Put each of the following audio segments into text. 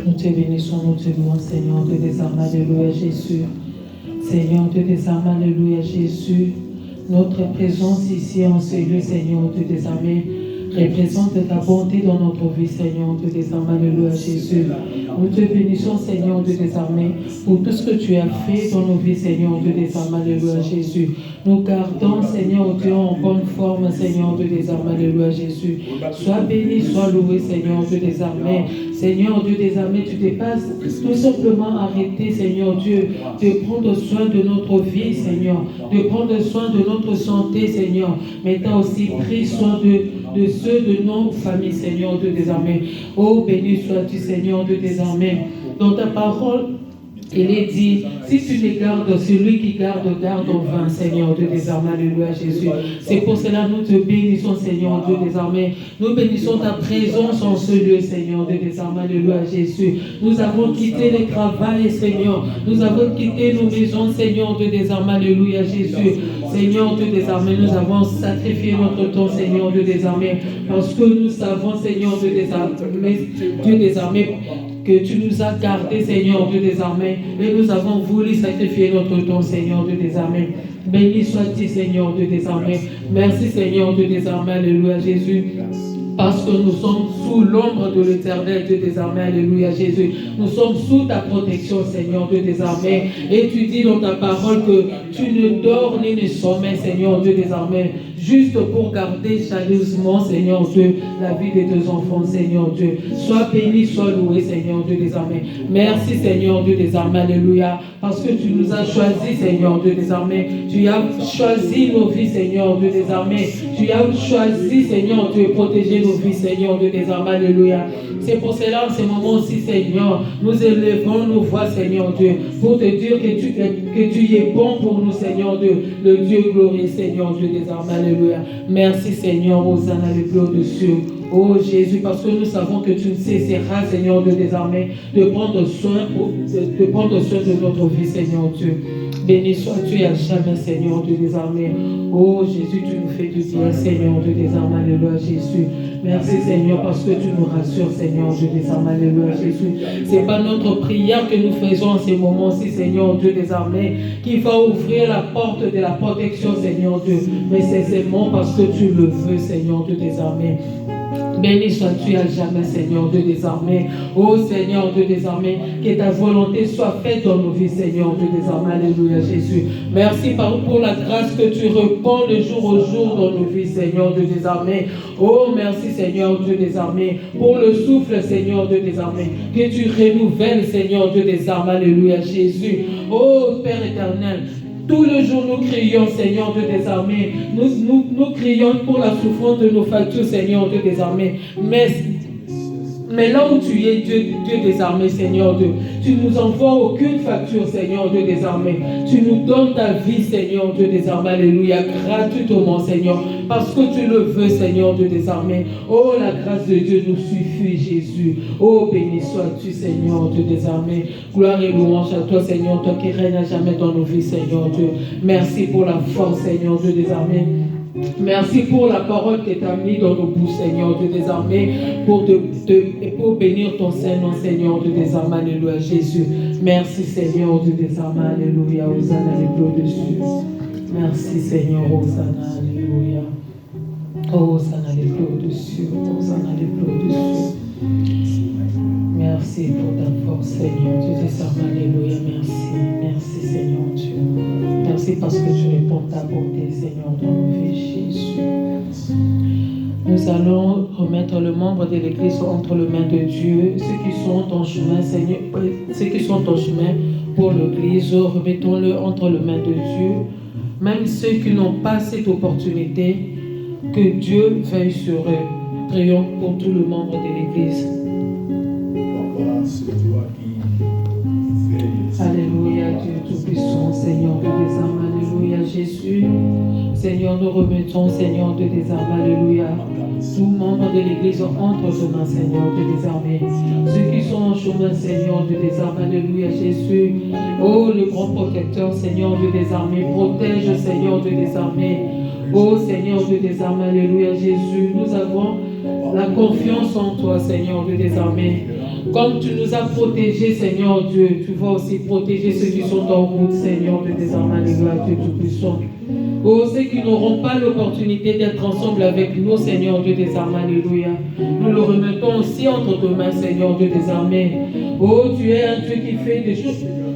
Nous te bénissons, nous te louons, Seigneur, Dieu des armes, alléluia Jésus. Seigneur, Dieu des armes, alléluia Jésus. Notre présence ici en ce lieu, Seigneur, Dieu des armées, représente ta bonté dans notre vie, Seigneur, Dieu des armes, alléluia Jésus. Nous te bénissons, Seigneur, Dieu des armées, pour tout ce que tu as fait dans nos vies, Seigneur, Dieu des armes, alléluia Jésus. Nous gardons, Seigneur, Dieu en bonne forme, Seigneur, Dieu des armées, alléluia Jésus. Sois béni, sois loué, Seigneur, Dieu des armées. Seigneur, Dieu des armées, tu t'es pas tout simplement arrêté, Seigneur Dieu, de prendre soin de notre vie, Seigneur, de prendre soin de notre santé, Seigneur, mais tu as aussi pris soin de ceux de nos familles, Seigneur, Dieu des armées. Oh, béni sois-tu, Seigneur, Dieu des armées. Dans ta parole, il est dit, si tu les gardes, celui qui garde en vain, Seigneur Dieu des armées, alléluia Jésus. C'est pour cela nous te bénissons, Seigneur Dieu des armées. Nous bénissons ta présence en ce lieu, Seigneur Dieu des armées, alléluia Jésus. Nous avons quitté le travail, Seigneur. Nous avons quitté nos maisons, Seigneur Dieu des armées, alléluia Jésus. Seigneur Dieu des armées, nous avons sacrifié notre temps, Seigneur Dieu des armées, parce que nous savons, Seigneur Dieu des armées, que tu nous as gardés, Seigneur Dieu des armées, et nous avons voulu sacrifier notre temps, Seigneur Dieu des armées. Béni sois-tu, Seigneur Dieu des armées. Merci, Seigneur Dieu des armées, alléluia Jésus. Parce que nous sommes sous l'ombre de l'Éternel, Dieu des armées, alléluia Jésus. Nous sommes sous ta protection, Seigneur Dieu des armées. Et tu dis dans ta parole que tu ne dors ni ne sommeilles, Seigneur Dieu des armées, juste pour garder chaleureusement, Seigneur Dieu, la vie de tes enfants, Seigneur Dieu. Sois béni, sois loué, Seigneur Dieu des armées. Merci, Seigneur Dieu des armées, alléluia. Parce que tu nous as choisis, Seigneur Dieu des armées. Tu as choisi nos vies, Seigneur Dieu des armées. Tu as choisi, Seigneur Dieu, protéger nos vies, Seigneur Dieu des armées, alléluia. C'est pour cela, en ce moment aussi, Seigneur, nous élevons nos voix, Seigneur Dieu, pour te dire que tu es bon pour nous, Seigneur Dieu, le Dieu glorieux, Seigneur Dieu des armées, alléluia. Merci, Seigneur, Hosanna, le plus haut des cieux. Oh Jésus, parce que nous savons que tu ne cesseras, Seigneur Dieu des armées, de prendre soin de notre vie, Seigneur Dieu. Béni sois-tu à jamais, Seigneur Dieu des armées. Oh Jésus, tu nous fais du bien, Seigneur Dieu des armées, alléluia Jésus. Merci, Seigneur, parce que tu nous rassures, Seigneur Dieu des armées, alléluia Jésus. Ce n'est pas notre prière que nous faisons en ces moments-ci, Seigneur Dieu des armées, qui va ouvrir la porte de la protection, Seigneur Dieu. Mais c'est seulement parce que tu le veux, Seigneur Dieu des armées. Béni sois-tu à jamais, Seigneur Dieu des armées. Oh Seigneur Dieu des armées, que ta volonté soit faite dans nos vies, Seigneur Dieu des armées, alléluia Jésus. Merci pour la grâce que tu répands de jour au jour dans nos vies, Seigneur Dieu des armées. Oh merci, Seigneur Dieu des armées, pour le souffle, Seigneur Dieu des armées, que tu renouvelles, Seigneur Dieu des armées, alléluia Jésus. Oh Père éternel, tous les jours, nous crions, Seigneur Dieu des armées. Nous crions pour la souffrance de nos factures, Seigneur Dieu des armées. Mais là où tu es, Dieu des armées, Seigneur Dieu, tu ne nous envoies aucune facture, Seigneur Dieu des armées. Tu nous donnes ta vie, Seigneur Dieu des armées, alléluia, gratuitement, Seigneur, parce que tu le veux, Seigneur Dieu des armées. Oh, la grâce de Dieu nous suffit, Jésus. Oh, béni sois-tu, Seigneur Dieu des armées. Gloire et louange à toi, Seigneur, toi qui règnes à jamais dans nos vies, Seigneur Dieu. Merci pour la force, Seigneur Dieu des armées. Merci pour la parole que tu as mis dans nos bouches, Seigneur Dieu des armées, pour bénir ton Saint-Nom, Seigneur Dieu des armées, alléluia Jésus. Merci, Seigneur Dieu des armées, alléluia, Hosanna, alléluia au-dessus. Merci, Seigneur, Hosanna, alléluia. Hosanna, alléluia au-dessus, Hosanna, alléluia au-dessus. Merci pour ta force, Seigneur Dieu des armées, alléluia, merci. Merci, Seigneur Dieu. Merci parce que tu réponds ta bonté, Seigneur, dans nos vies, Jésus. Nous allons remettre le membre de l'Église entre les mains de Dieu. Ceux qui sont en chemin, Seigneur, ceux qui sont en chemin pour l'Église, remettons-le entre les mains de Dieu. Même ceux qui n'ont pas cette opportunité, que Dieu veille sur eux. Prions pour tous les membres de l'Église. Alléluia, Dieu Tout-Puissant, Seigneur Dieu des armes, alléluia, Jésus. Seigneur, nous remettons, Seigneur Dieu des armes, alléluia. Tout membre de l'Église entre tes mains, Seigneur Dieu des armées. Ceux qui sont en chemin, Seigneur Dieu des armes, alléluia, Jésus. Oh, le grand protecteur, Seigneur Dieu des armées, protège, Seigneur Dieu des armées. Oh, Seigneur Dieu des armées, alléluia, Jésus. Nous avons la confiance en toi, Seigneur Dieu des armées. Comme tu nous as protégés, Seigneur Dieu, tu vas aussi protéger ceux qui sont en route, Seigneur Dieu des armes, alléluia, Dieu Tout-Puissant. Oh, ceux qui n'auront pas l'opportunité d'être ensemble avec nous, Seigneur Dieu des armes, alléluia. Nous le remettons aussi entre tes mains, Seigneur Dieu des armées. Oh, tu es un Dieu qui fait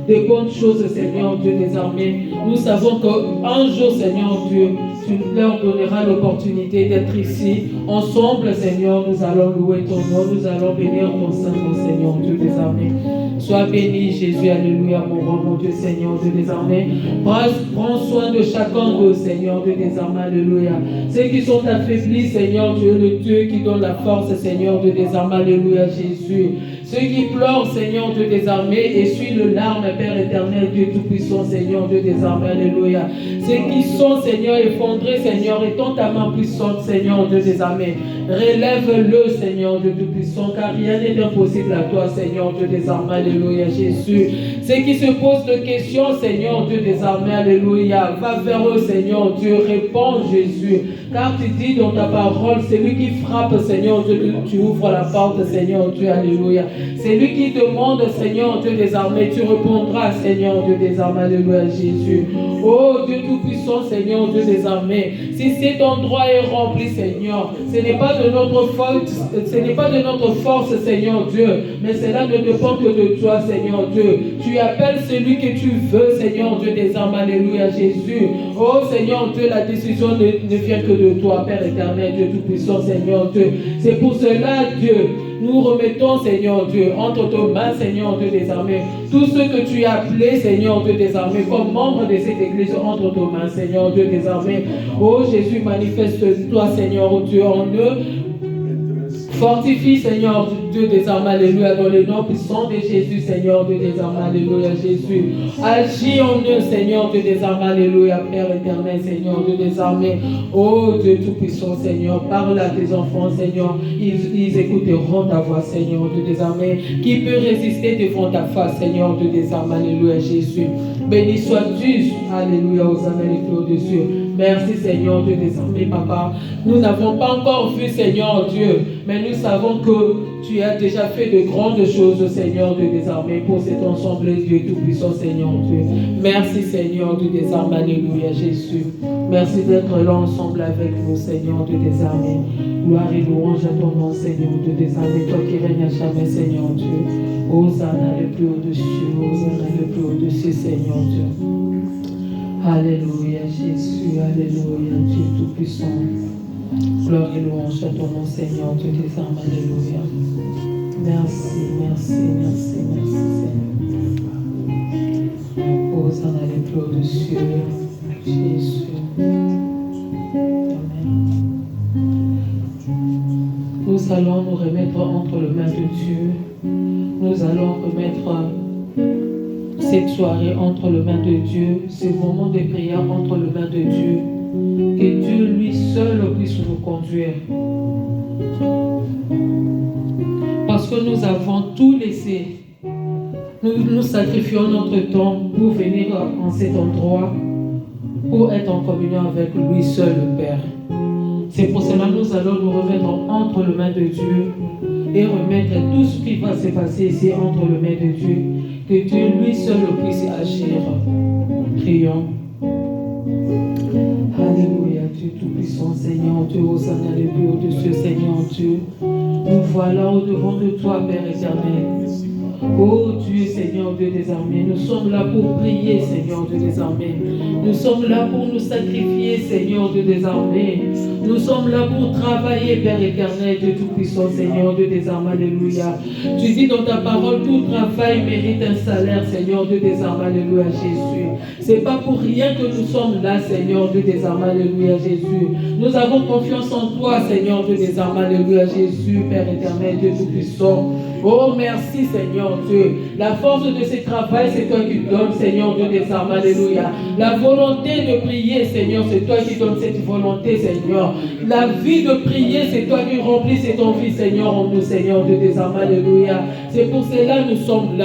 des bonnes choses, Seigneur Dieu des armées. Nous savons qu'un jour, Seigneur Dieu, tu leur donneras l'opportunité d'être ici. Ensemble, Seigneur, nous allons louer ton nom, nous allons bénir ton Saint-Nom, Seigneur Dieu des armées. Sois béni, Jésus, alléluia, mon roi, mon Dieu, Seigneur Dieu des armées. Prends soin de chacun d'eux, Seigneur Dieu des armées, alléluia. Ceux qui sont affaiblis, Seigneur Dieu, le Dieu qui donne la force, Seigneur Dieu des armées, alléluia, Jésus. Ceux qui pleurent, Seigneur Dieu des armées, essuie le larme, Père éternel, Dieu tout-puissant, Seigneur Dieu des armées, alléluia. Ceux qui sont, Seigneur, effondrés, Seigneur, étends ta main puissante, Seigneur Dieu des armées. Relève-le, Seigneur Dieu tout-puissant, car rien n'est impossible à toi, Seigneur Dieu des armées, alléluia, Jésus. Ceux qui se posent des questions, Seigneur Dieu des armées, alléluia, va vers eux, Seigneur Dieu, réponds, Jésus. Car tu dis dans ta parole, c'est lui qui frappe, Seigneur Dieu, tu ouvres la porte, Seigneur Dieu, alléluia. C'est lui qui demande, Seigneur Dieu des armées, tu répondras, Seigneur Dieu des armées, alléluia, Jésus. Oh Dieu tout-puissant, Seigneur Dieu des armées, si cet endroit est rempli, Seigneur, ce n'est pas de notre faute, ce n'est pas de notre force, Seigneur Dieu, mais cela ne dépend que de toi, Seigneur Dieu. Tu appelles celui que tu veux, Seigneur Dieu des armées, alléluia, Jésus. Oh Seigneur Dieu, la décision ne vient que de toi, Père éternel, Dieu tout-puissant, Seigneur Dieu. C'est pour cela, Dieu, nous remettons, Seigneur Dieu, entre tes mains, Seigneur Dieu des armées, tous ceux que tu as appelés, Seigneur Dieu des armées, comme membres de cette église, entre tes mains, Seigneur Dieu des armées. Oh Jésus, manifeste-toi, Seigneur Dieu, en eux. Fortifie, Seigneur Dieu des armées, alléluia, dans le nom puissant de Jésus, Seigneur Dieu des armées, alléluia, Jésus. Agis en eux, Seigneur Dieu des armées, alléluia, Père éternel, Seigneur Dieu des armées. Oh Dieu tout-puissant, Seigneur, parle à tes enfants, Seigneur. Ils écouteront ta voix, Seigneur Dieu des armées. Qui peut résister devant ta face, Seigneur Dieu des armées, alléluia, Jésus. Béni sois-tu, alléluia, aux années au-dessus. Merci, Seigneur Dieu des armées, Papa. Nous n'avons pas encore vu, Seigneur Dieu, mais nous savons que tu as déjà fait de grandes choses, Seigneur Dieu des armées, pour cet ensemble, Dieu tout-puissant, Seigneur Dieu. Merci, Seigneur Dieu des armées, alléluia, Jésus. Merci d'être là ensemble avec nous, Seigneur Dieu des armées. Gloire et louange à ton nom, Seigneur Dieu des armées, toi qui règnes à jamais, Seigneur Dieu. Hosanna le plus au-dessus, Hosanna le plus au-dessus, Seigneur Dieu. Alléluia, Jésus, alléluia, Dieu tout-puissant. Gloire et louange à ton nom, Seigneur, Dieu des armes, alléluia. Merci, merci, merci, merci, Seigneur. Hosanna le plus au-dessus, Jésus. Amen. Nous allons nous remettre entre les mains de Dieu. Nous allons remettre cette soirée entre les mains de Dieu, ce moment de prière entre les mains de Dieu, que Dieu lui seul puisse nous conduire. Parce que nous avons tout laissé. Nous sacrifions notre temps pour venir en cet endroit, pour être en communion avec lui seul, le Père. C'est pour cela que nous allons nous remettre entre les mains de Dieu et remettre tout ce qui va se passer ici entre les mains de Dieu. Que Dieu lui seul puisse agir. Prions. Alléluia, Dieu tout-puissant, Seigneur Dieu, Hosanna le plus au-dessus, Seigneur Dieu. Nous voilà au-devant de toi, Père éternel. Oh Dieu, Seigneur Dieu des armées, nous sommes là pour prier, Seigneur Dieu des armées. Nous sommes là pour nous sacrifier, Seigneur Dieu des armées. Nous sommes là pour travailler, Père éternel, Dieu tout-puissant, Seigneur Dieu des armées, alléluia. Tu dis dans ta parole, tout travail mérite un salaire, Seigneur Dieu des armées, alléluia, Jésus. C'est pas pour rien que nous sommes là, Seigneur Dieu des armées, alléluia, Jésus. Nous avons confiance en toi, Seigneur Dieu des armées, alléluia, Jésus, Père éternel, Dieu tout-puissant. Oh, merci, Seigneur Dieu. La force de ce travail, c'est toi qui donnes, Seigneur Dieu des armes, alléluia. La volonté de prier, Seigneur, c'est toi qui donnes cette volonté, Seigneur. La vie de prier, c'est toi qui remplis cette envie, Seigneur, en nous, Seigneur Dieu des armes, alléluia. C'est pour cela que nous sommes là.